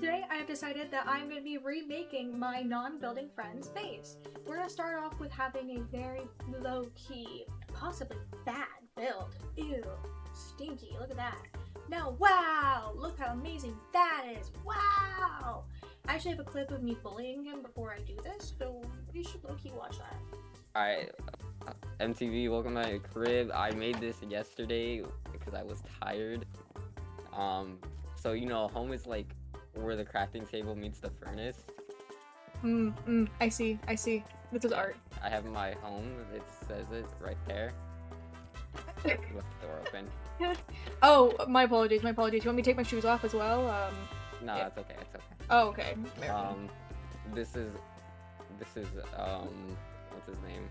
Today I have decided that I'm going to be remaking my non-building friend's base. We're going to start off with having a very low-key, possibly bad build. Ew, stinky, look at that. No, wow, look how amazing that is, wow! I actually have a clip of me bullying him before I do this, so you should low-key watch that. Alright, MTV, welcome to my crib. I made this yesterday because I was tired. So you know, home is like where the crafting table meets the furnace. I see. This is art. I have my home, it says it right there. Left the door open. Oh, my apologies. You want me to take my shoes off as well? No, yeah. it's okay. Oh, okay. This is what's his name?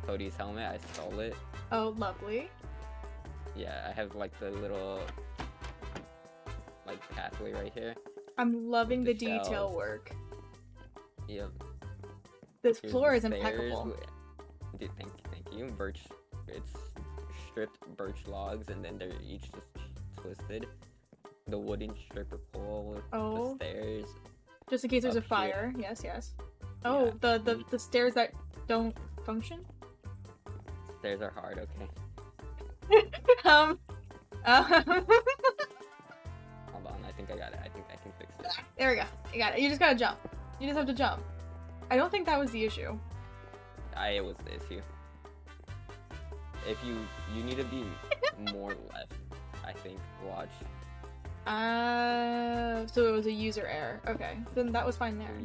Cody's helmet. I stole it. Oh, lovely. Yeah, I have like the little pathway right here. I'm loving the detail shelves. work. Yep. This Here's floor the is stairs. impeccable. Dude, thank you. It's stripped birch logs, and then they're each just twisted. The wooden stripper pole with the stairs. Just in case there's a fire. Yes. Oh, yeah. the stairs that don't function? Stairs are hard, okay. Hold on, I think I got it. I think I can fix it. There we go. You got it. You just gotta jump. You just have to jump. I don't think that was the issue. It was the issue. If you need to be more left, I think. Watch. So it was a user error. Okay, then that was fine there.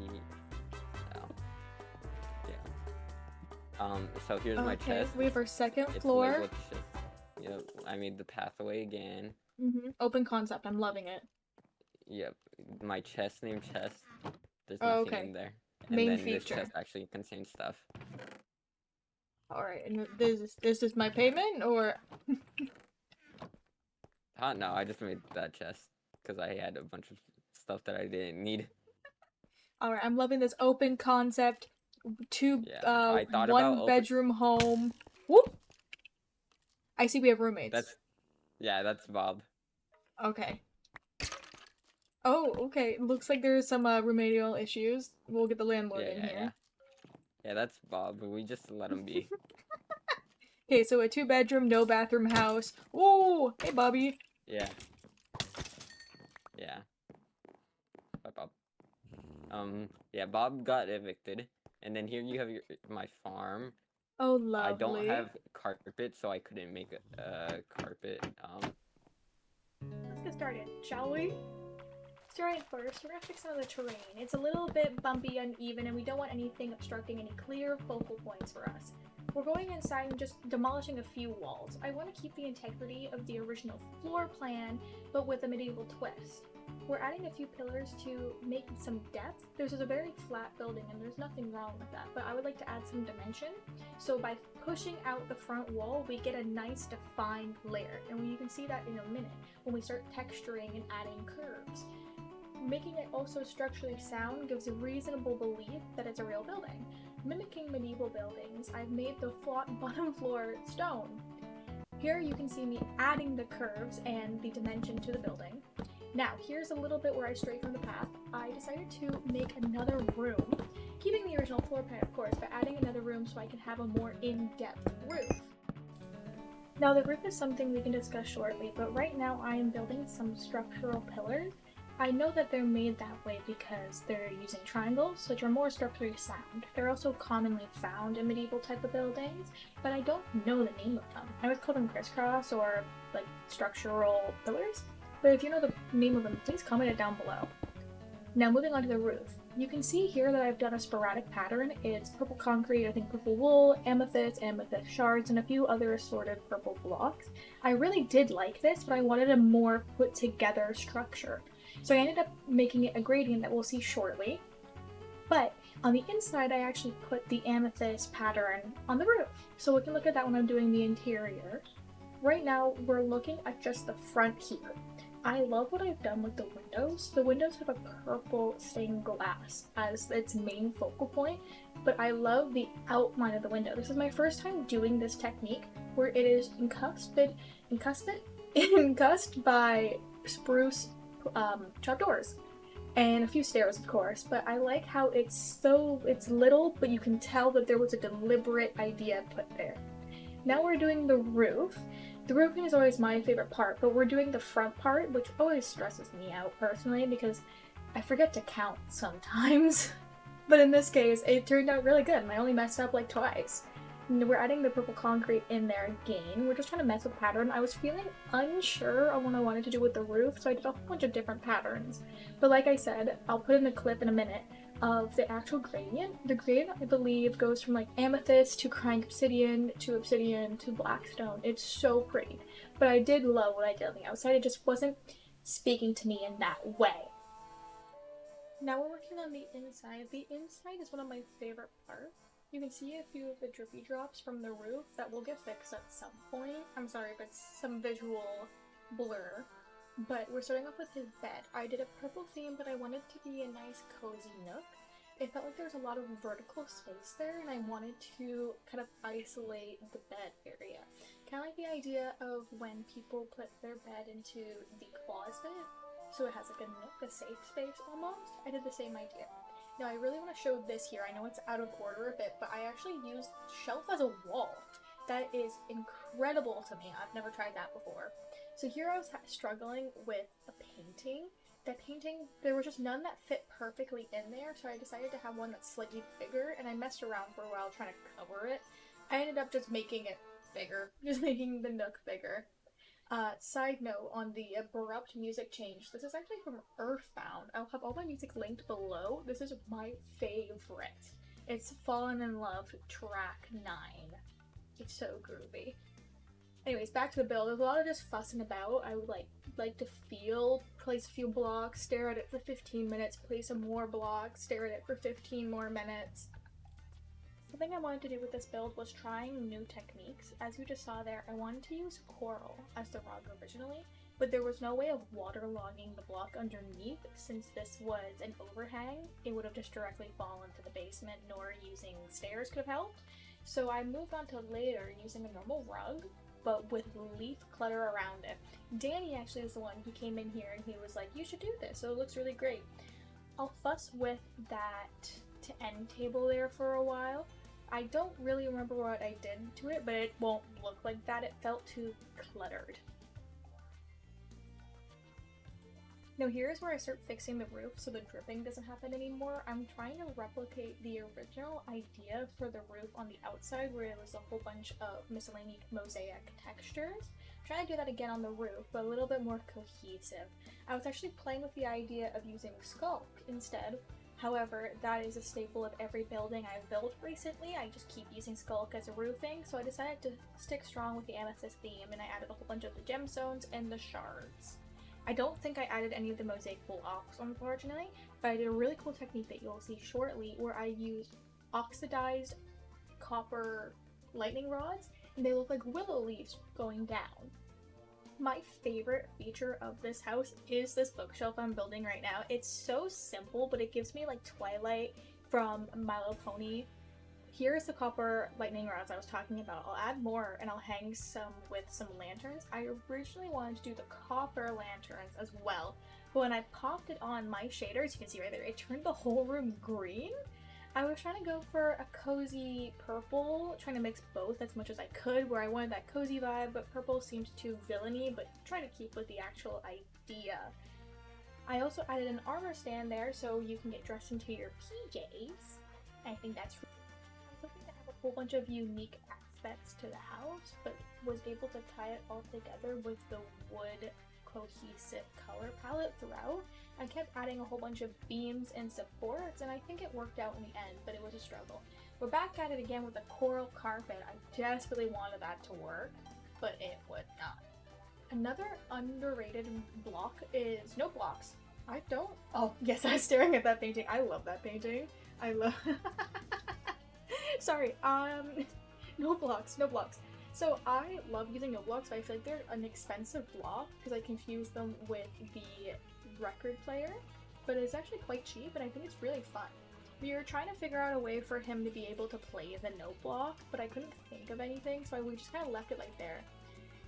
So here's my chest. We have our second floor. Yep, I made the pathway again. Open concept. I'm loving it. Yep, my chest named chest. There's nothing in there. And Main then feature. This chest actually contains stuff. Alright, and this is my payment, or? No, I just made that chest because I had a bunch of stuff that I didn't need. Alright, I'm loving this open concept. One bedroom home. Whoop! I see we have roommates. That's Bob. Okay. Oh, okay. Looks like there's some remedial issues. We'll get the landlord in here. Yeah, that's Bob. We just let him be. Okay, so a 2-bedroom, no bathroom house. Ooh! Hey, Bobby. Yeah. Bye, Bob. Yeah, Bob got evicted. And then here you have my farm. Oh, lovely. I don't have carpet, so I couldn't make a carpet. Let's get started, shall we? Starting first, we're gonna fix some of the terrain. It's a little bit bumpy, uneven, and we don't want anything obstructing any clear focal points for us. We're going inside and just demolishing a few walls. I want to keep the integrity of the original floor plan, but with a medieval twist. We're adding a few pillars to make some depth. This is a very flat building and there's nothing wrong with that, but I would like to add some dimension. So by pushing out the front wall, we get a nice defined layer. And you can see that in a minute when we start texturing and adding curves. Making it also structurally sound gives a reasonable belief that it's a real building. Mimicking medieval buildings, I've made the bottom floor stone. Here you can see me adding the curves and the dimension to the building. Now, here's a little bit where I stray from the path. I decided to make another room, keeping the original floor plan of course, but adding another room so I can have a more in-depth roof. Now the roof is something we can discuss shortly, but right now I am building some structural pillars. I know that they're made that way because they're using triangles, which are more structurally sound. They're also commonly found in medieval type of buildings, but I don't know the name of them. I would call them crisscross or like structural pillars. But if you know the name of them, please comment it down below. Now moving on to the roof. You can see here that I've done a sporadic pattern. It's purple concrete, I think purple wool, amethyst shards, and a few other assorted purple blocks. I really did like this, but I wanted a more put together structure. So I ended up making it a gradient that we'll see shortly. But on the inside, I actually put the amethyst pattern on the roof. So we can look at that when I'm doing the interior. Right now, we're looking at just the front here. I love what I've done with the windows. The windows have a purple stained glass as its main focal point, but I love the outline of the window. This is my first time doing this technique where it is encusped by spruce trapdoors. and a few stairs, of course, but I like how it's little, but you can tell that there was a deliberate idea put there. Now we're doing the roof. The roofing is always my favorite part, but we're doing the front part, which always stresses me out personally because I forget to count sometimes. But in this case, it turned out really good, and I only messed up like twice. And we're adding the purple concrete in there again. We're just trying to mess with the pattern. I was feeling unsure on what I wanted to do with the roof, so I did a whole bunch of different patterns. But like I said, I'll put in a clip in a minute of the actual gradient. The gradient, I believe, goes from like amethyst to crying obsidian to blackstone. It's so pretty. But I did love what I did on the outside. It just wasn't speaking to me in that way. Now we're working on the inside. The inside is one of my favorite parts. You can see a few of the drippy drops from the roof that will get fixed at some point. I'm sorry if it's some visual blur. But we're starting off with his bed. I did a purple theme, but I wanted to be a nice cozy nook. It felt like there was a lot of vertical space there, and I wanted to kind of isolate the bed area. Kind of like the idea of when people put their bed into the closet, so it has like a nook, a safe space almost. I did the same idea. Now I really want to show this here. I know it's out of order a bit, but I actually used shelf as a wall. That is incredible to me. I've never tried that before. So here I was struggling with a painting. That painting, there were just none that fit perfectly in there, so I decided to have one that's slightly bigger, and I messed around for a while trying to cover it. I ended up just making it bigger, just making the nook bigger. Side note on the abrupt music change, this is actually from Earthbound. I'll have all my music linked below. This is my favorite. It's Falin Love, track 9. It's so groovy. Anyways, back to the build. There's a lot of just fussing about. I would like to place a few blocks, stare at it for 15 minutes, place some more blocks, stare at it for 15 more minutes. Something I wanted to do with this build was trying new techniques. As you just saw there, I wanted to use coral as the rug originally, but there was no way of waterlogging the block underneath since this was an overhang. It would have just directly fallen to the basement, nor using stairs could have helped. So I moved on to later using a normal rug, but with leaf clutter around it. Danny actually was the one who came in here and he was like, you should do this, so it looks really great. I'll fuss with that to end table there for a while. I don't really remember what I did to it, but it won't look like that. It felt too cluttered. Now here's where I start fixing the roof so the dripping doesn't happen anymore. I'm trying to replicate the original idea for the roof on the outside where it was a whole bunch of miscellaneous mosaic textures. I'm trying to do that again on the roof, but a little bit more cohesive. I was actually playing with the idea of using sculk instead. However, that is a staple of every building I've built recently. I just keep using sculk as a roofing, so I decided to stick strong with the amethyst theme and I added a whole bunch of the gemstones and the shards. I don't think I added any of the mosaic blocks, unfortunately, but I did a really cool technique that you'll see shortly where I used oxidized copper lightning rods and they look like willow leaves going down. My favorite feature of this house is this bookshelf I'm building right now. It's so simple, but it gives me like Twilight from My Little Pony. Here's the copper lightning rods I was talking about. I'll add more and I'll hang some with some lanterns. I originally wanted to do the copper lanterns as well, but when I popped it on my shaders, you can see right there, it turned the whole room green. I was trying to go for a cozy purple, trying to mix both as much as I could, where I wanted that cozy vibe, but purple seemed too villainy, but trying to keep with the actual idea. I also added an armor stand there so you can get dressed into your PJs. I think that's really cool. I was looking to have a whole bunch of unique aspects to the house, but was able to tie it all together with the wood cohesive color palette throughout. I kept adding a whole bunch of beams and supports and I think it worked out in the end, but it was a struggle. We're back at it again with a coral carpet. I desperately wanted that to work, but it would not. Another underrated block is no blocks. I don't. Oh, yes, I was staring at that painting. I love that painting. I love. Sorry. No blocks. No blocks. So I love using no blocks, but I feel like they're an expensive block because I confuse them with the record player, but it's actually quite cheap and I think it's really fun. We were trying to figure out a way for him to be able to play the note block, but I couldn't think of anything, so we just kind of left it like there.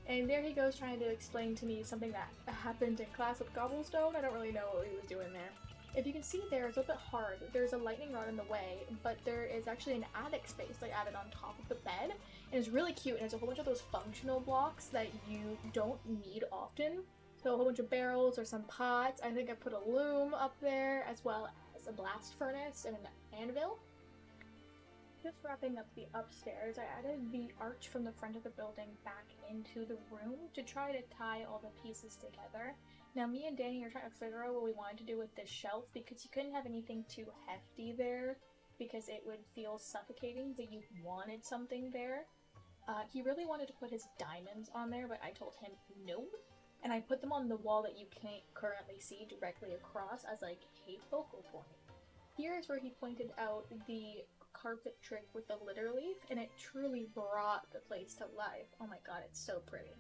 And there he goes trying to explain to me something that happened in class with Cobblestone. I don't really know what he was doing there. If you can see there, it's a bit hard. There's a lightning rod in the way, but there is actually an attic space like added on top of the bed. And it's really cute, and there's a whole bunch of those functional blocks that you don't need often. So a whole bunch of barrels or some pots. I think I put a loom up there, as well as a blast furnace and an anvil. Just wrapping up the upstairs, I added the arch from the front of the building back into the room to try to tie all the pieces together. Now me and Danny are trying to figure out what we wanted to do with this shelf because you couldn't have anything too hefty there because it would feel suffocating, but you wanted something there. He really wanted to put his diamonds on there, but I told him no. And I put them on the wall that you can't currently see directly across as like a focal point. Here is where he pointed out the carpet trick with the litter leaf, and it truly brought the place to life. Oh my god, it's so pretty.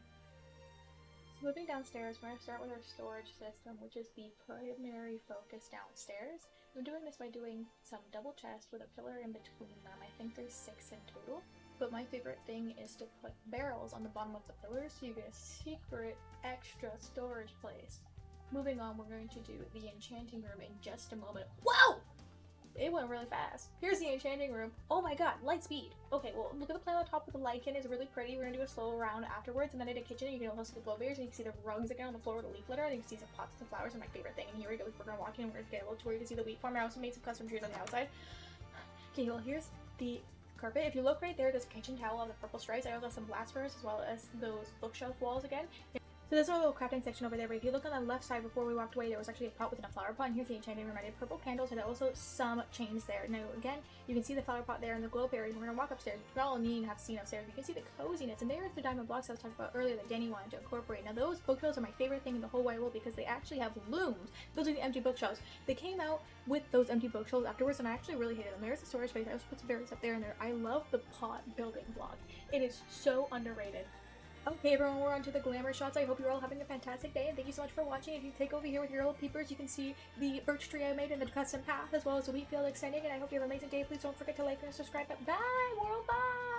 So moving downstairs, we're going to start with our storage system, which is the primary focus downstairs. I'm doing this by doing some double chests with a pillar in between them. I think there's 6 in total. But my favorite thing is to put barrels on the bottom of the pillars so you get a secret extra storage place. Moving on, we're going to do the enchanting room in just a moment. Whoa! It went really fast. Here's the enchanting room. Oh my god, light speed. Okay, well, look at the plan on top with the lichen. It's really pretty. We're gonna do a slow round afterwards, and then in the kitchen, you can also see the blowberries, and you can see the rugs again on the floor with the leaf litter, and you can see some pots and flowers, and my favorite thing. And here we go. We're gonna walk in, and we're gonna get a little tour. You can see the wheat farm. I also made some custom trees on the outside. Okay, well, here's the carpet. If you look right there, there's a kitchen towel of the purple stripes. I also have some blast furnace as well as those bookshelf walls again. So there's a little crafting section over there, but if you look on the left side before we walked away, there was actually a pot within a flower pot, and here's the enchanting room. I did purple candles and also some chains there. Now again, you can see the flower pot there and the glow berries. We're gonna walk upstairs, which we all need and have seen upstairs. You can see the coziness, and there's the diamond blocks I was talking about earlier that Danny wanted to incorporate. Now those bookshelves are my favorite thing in the whole wide world because they actually have looms. Those are the empty bookshelves. They came out with those empty bookshelves afterwards, and I actually really hated them. There's the storage space. I also put some berries up there and there. I love the pot building block. It is so underrated. Okay everyone, we're on to the glamour shots. I hope you're all having a fantastic day, and thank you so much for watching. If you take over here with your little peepers, you can see the birch tree I made and the custom path, as well as the wheat field extending, and I hope you have an amazing day. Please don't forget to like and subscribe. Bye, world, bye!